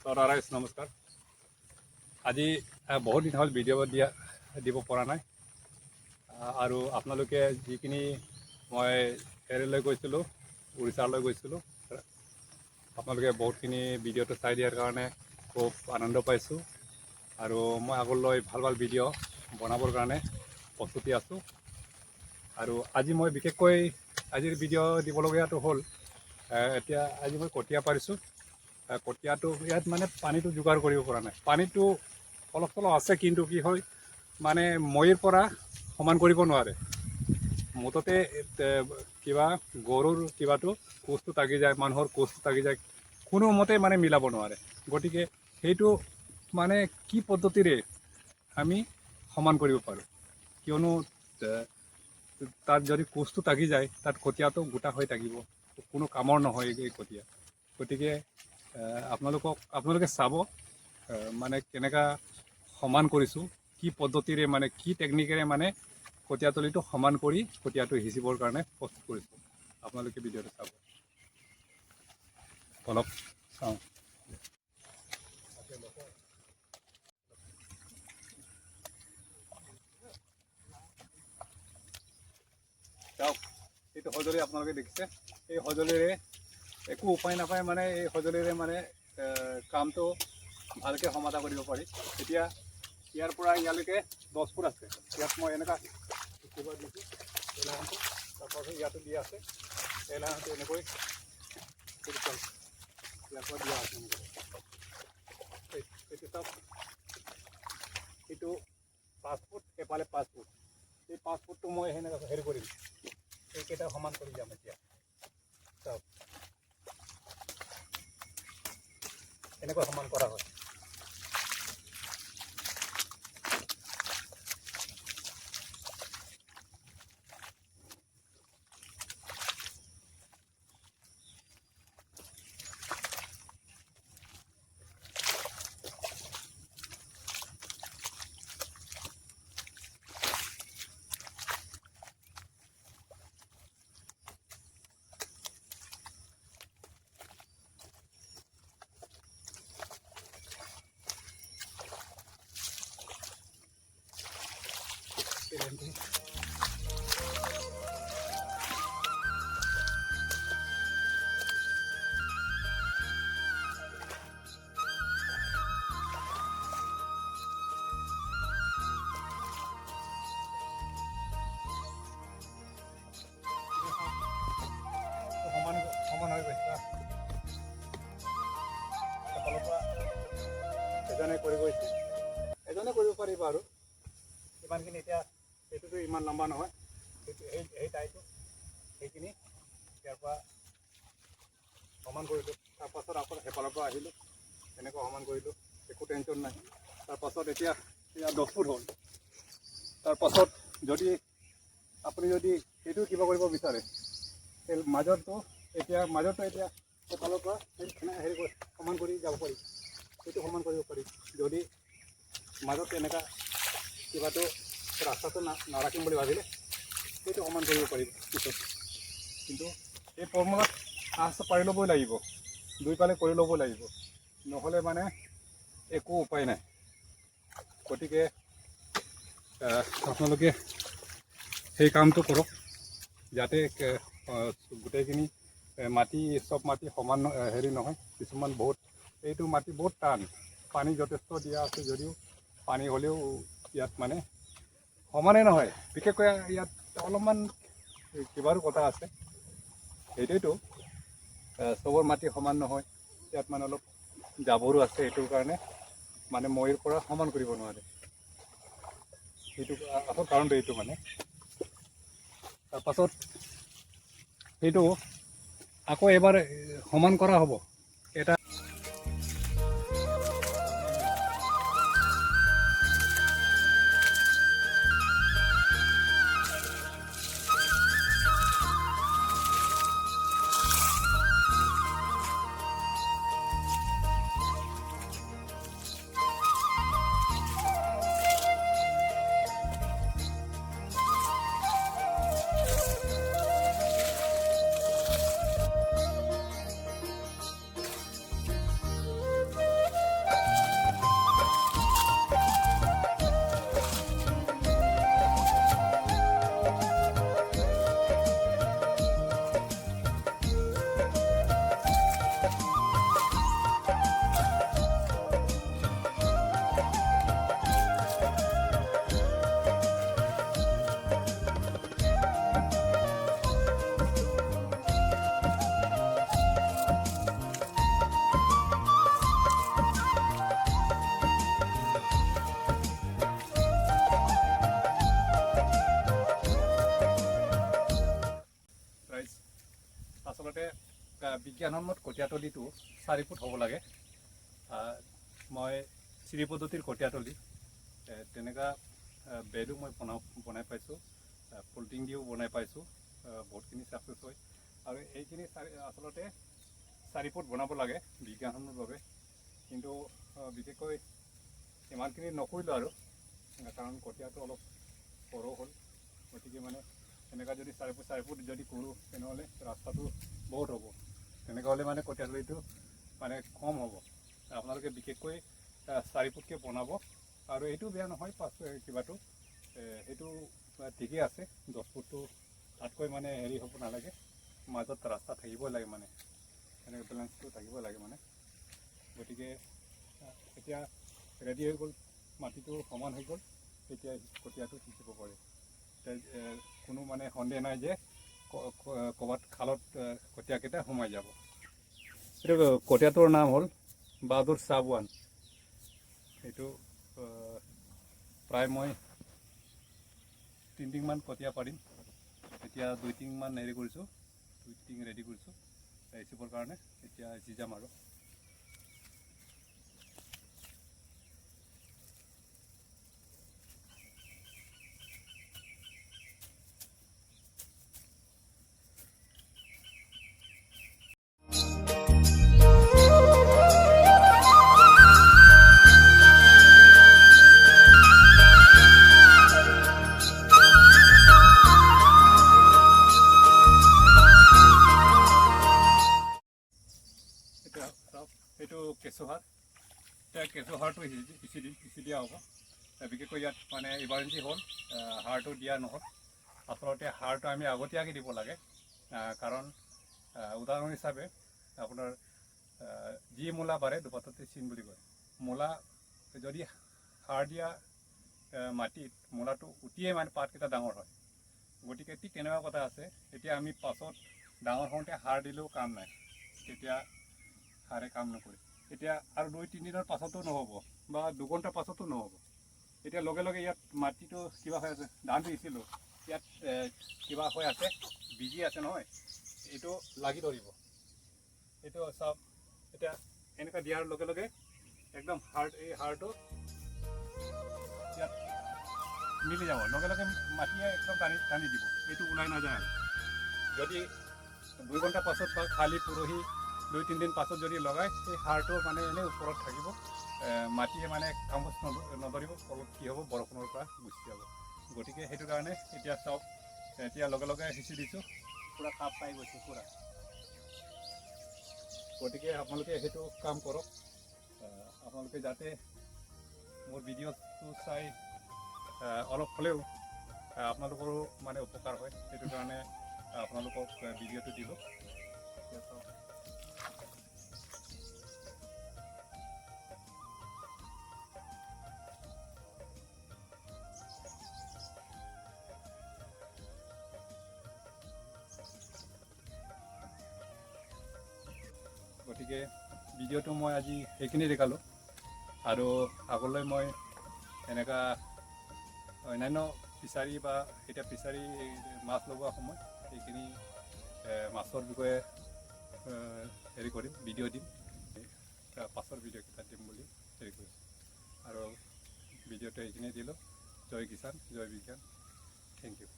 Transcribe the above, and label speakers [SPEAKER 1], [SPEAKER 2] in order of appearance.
[SPEAKER 1] ৰাইজ নমস্কাৰ। আজি বহুত দিন হ'ল ভিডিঅ' দিব পৰা নাই আৰু আপোনালোকে যিখিনি মই হেৰিলৈ গৈছিলোঁ, উৰিষ্যালৈ গৈছিলোঁ, আপোনালোকে বহুতখিনি ভিডিঅ'টো চাই দিয়াৰ কাৰণে খুব আনন্দ পাইছোঁ আৰু মই আগলৈ ভাল ভাল ভিডিঅ' বনাবৰ কাৰণে প্ৰস্তুতি আছোঁ। আৰু আজি মই বিশেষকৈ আজিৰ ভিডিঅ' দিবলগীয়াটো হ'ল এতিয়া আজি মই কঠীয়া পাৰিছোঁ। কঠীয়াটো ইয়াত মানে পানীটো যোগাৰ কৰিব পৰা নাই। পানীটো অলপ চলপ আছে, কিন্তু কি হয় মানে মৈৰ পৰা সমান কৰিব নোৱাৰে। মুঠতে কিবা গৰুৰ কিবাটো কোচটো থাকি যায়, মানুহৰ কোচটো থাকি যায়, কোনোমতে মানে মিলাব নোৱাৰে। গতিকে সেইটো মানে কি পদ্ধতিৰে আমি সমান কৰিব পাৰোঁ, কিয়নো তাত যদি কোচটো থাকি যায় তাত কঠীয়াটো গোটা হৈ থাকিব, কোনো কামৰ নহয় এই কঠীয়া। গতিকে আপোনালোকে চাব মানে কেনেকৈ সমান কৰিছোঁ, কি পদ্ধতিৰে মানে কি টেকনিকেৰে মানে কঠীয়াতলিটো সমান কৰি কঠীয়াটো সিঁচিবৰ কাৰণে প্ৰস্তুত কৰিছোঁ। আপোনালোকে ভিডিঅ'টো চাব, অলপ চাওঁ। চাওক, এইটো সঁজুলি আপোনালোকে দেখিছে। এই সঁজুলিৰে একো উপায় নাপায়, মানে এই সঁজুলিৰে মানে কামটো ভালকৈ সমাধা কৰিব পাৰি। এতিয়া ইয়াৰ পৰা ইয়ালৈকে 10 ফুট আছে। ইয়াত মই এনেকুৱা কিবা দিছোঁ, এই লাইনটো তাৰপাছত ইয়াতো দিয়া আছে। এই লাইনটো এনেকৈ ইয়াৰ পৰা দিয়া আছে এনেকৈ। এইটো চাওক, এইটো 5 ফুট, এফালে 5 ফুট। এই 5 ফুটটো মই সেনেকৈ হেৰি কৰিম, এইকেইটা সমান কৰি যাম। এতিয়া চাওক, এনেকৈ সমান কৰা হয়। সমান হৈ গৈছে। এফালৰ পৰা এজনে কৰি গৈছে, এজনে কৰিব পাৰিব আৰু ইমানখিনি। এতিয়া এইটোতো ইমান লম্বা নহয়, এই টাইটো সেইখিনি ইয়াৰ পৰা সমান কৰিলোঁ। তাৰপাছত আকৌ সেইফালৰ পৰা আহিলোঁ, এনেকৈ সমান কৰিলোঁ, একো টেনশ্যন নাই। তাৰপাছত এতিয়া 10 ফুট হ'ল। তাৰপাছত যদি আপুনি যদি এইটো কিবা কৰিব বিচাৰে, মাজতো এতিয়া সেইফালৰ পৰা হেৰি কৰি সমান কৰি যাব পাৰি, সেইটো সমান কৰিব পাৰি। যদি মাজত এনেকুৱা কিবাটো ৰাস্তাটো নাৰাখিম বুলি ভাবিলে সেইটো সমান কৰিব পাৰিব পিছত। কিন্তু এই ফৰ্মুলাত আঁচটো পাৰি ল'বই লাগিব, দুইফালে কৰি ল'ব লাগিব, নহ'লে মানে একো উপায় নাই। গতিকে আপোনালোকে সেই কামটো কৰক, যাতে গোটেইখিনি চব মাটি সমান হেৰি নহয়। কিছুমান এইটো মাটি বহুত টান, পানী যথেষ্ট দিয়া আছে যদিও পানী হ'লেও ইয়াত মানে সমানেই নহয়। বিশেষকৈ ইয়াত অলপমান কিবাৰো কথা আছে, সেইটোৱেতো চবৰ মাটি সমান নহয়। ইয়াত মানে অলপ জাবৰো আছে, সেইটোৰ কাৰণে মানে মৈৰ পৰা সমান কৰিব নোৱাৰে। সেইটো আচল কাৰণটো এইটো মানে। তাৰপাছত সেইটো আকৌ এবাৰ সমান কৰা হ'ব। এটা আচলতে বিজ্ঞানসন্মত কঠীয়াতলিটো 4 ফুট হ'ব লাগে। মই চিৰি পদ্ধতিৰ কঠীয়াতলি তেনেকুৱা বেডো মই বনাই পাইছোঁ, পলিথিন দিও বনাই পাইছোঁ, বহুতখিনি ছাকচেছ হয়। আৰু এইখিনি আচলতে 4 ফুট বনাব লাগে বিজ্ঞানসন্মতভাৱে, কিন্তু বিশেষকৈ ইমানখিনি নকৰিলোঁ আৰু, কাৰণ কঠীয়াটো অলপ সৰু হ'ল। গতিকে মানে এনেকুৱা যদি 4 ফুট যদি কৰোঁ তেনেহ'লে ৰাস্তাটো বহুত হ'ব। তেনেকুৱা হ'লে মানে কঠীয়াতলিটো মানে কম হ'ব। আপোনালোকে বিশেষকৈ 4 ফুটকৈ বনাব। আৰু এইটো বেয়া নহয়, কিবাটো সেইটো ঠিকেই আছে। 10 ফুটটো তাতকৈ মানে হেৰি হ'ব নালাগে, মাজত ৰাস্তা থাকিবই লাগে, মানে এনেকৈ বেলেঞ্চটো থাকিবই লাগে মানে। গতিকে এতিয়া ৰেডি হৈ গ'ল, মাটিটো সমান হৈ গ'ল, এতিয়া কঠীয়াটো সিঁচিব পাৰে। কোনো মানে সন্দেহ নাই যে ক'ৰবাত খালত কঠীয়াকেইটা সোমাই যাব। এইটো কঠীয়াটোৰ নাম হ'ল বাহাদুৰ শাহ 1। এইটো প্ৰায় মই 3 টিংমান কঠীয়া পাৰিম। এতিয়া 2 টিংমান হেৰি কৰিছোঁ, 2 টিং ৰেডি কৰিছোঁ সিঁচিবৰ কাৰণে। এতিয়া সিঁচি যাম আৰু। এইটো কেঁচুসাৰ। এতিয়া কেঁচুসাৰটো সিঁচি দিয়া হ'ব। বিশেষকৈ ইয়াত মানে ইমাৰ্জেঞ্চি হ'ল সাৰটো দিয়া নহ'ল। আচলতে সাৰটো আমি আগতীয়াকৈ দিব লাগে, কাৰণ উদাহৰণ হিচাপে আপোনাৰ যি মূলা বাঢ়ে দুপাততে চিন বুলি কয়। মূলা যদি সাৰ দিয়া মাটিত মূলাটো উঠিয়ে মানে পাতকেইটা ডাঙৰ হয়। গতিকে ঠিক তেনেকুৱা কথা আছে। এতিয়া আমি পাছত ডাঙৰ হওঁতে সাৰ দিলেও কাম নাই, তেতিয়া সাৰে কাম নকৰে। এতিয়া আৰু 2-3 দিনৰ পাছতো নহ'ব, বা 2 ঘণ্টাৰ পাছতো নহ'ব। এতিয়া লগে লগে ইয়াত মাটিটো কিবা হৈ আছে, ধানটো সিঁচিলোঁ, ইয়াত কিবা হৈ আছে, বিজি আছে নহয়, এইটো লাগি ধৰিব। এইটো চাওক, এতিয়া এনেকুৱা দিয়াৰ লগে লগে একদম এই সাৰটো ইয়াত মিলি যাব, লগে লগে মাটিয়ে একদম টানি দিব, এইটো ওলাই নাযায় আৰু। যদি 2 ঘণ্টা পাছত বা খালি পৰহি 2-3 দিন পাছত যদি লগায়, সেই সাৰটো মানে এনেই ওপৰত থাকিব, মাটিয়ে মানে কামত নধৰিব, ফলত কি হ'ব, বৰষুণৰ পৰা গুচি যাব। গতিকে সেইটো কাৰণে এতিয়া চাওক, এতিয়া লগে লগে সিঁচি দিছোঁ, পূৰা কাপ পাই গৈছোঁ পূৰা। গতিকে আপোনালোকে সেইটো কাম কৰক। আপোনালোকে যাতে মোৰ ভিডিঅ'টো চাই অলপ হ'লেও আপোনালোকৰো মানে উপকাৰ হয়, সেইটো কাৰণে আপোনালোকক ভিডিঅ'টো দিলোঁ। গতিকে ভিডিঅ'টো মই আজি সেইখিনি দেখালোঁ, আৰু আগলৈ মই এনেকুৱা অন্যান্য ফিচাৰী বা এতিয়া ফিচাৰী মাছ লগোৱা সময় সেইখিনি মাছৰ বিষয়ে হেৰি কৰিম, ভিডিঅ' দিম, পাছৰ ভিডিঅ'কেইটা দিম বুলি হেৰি কৰিছোঁ। আৰু ভিডিঅ'টো এইখিনিয়ে দিলোঁ। জয় কিষাণ, জয় বিজ্ঞান, থেংক ইউ।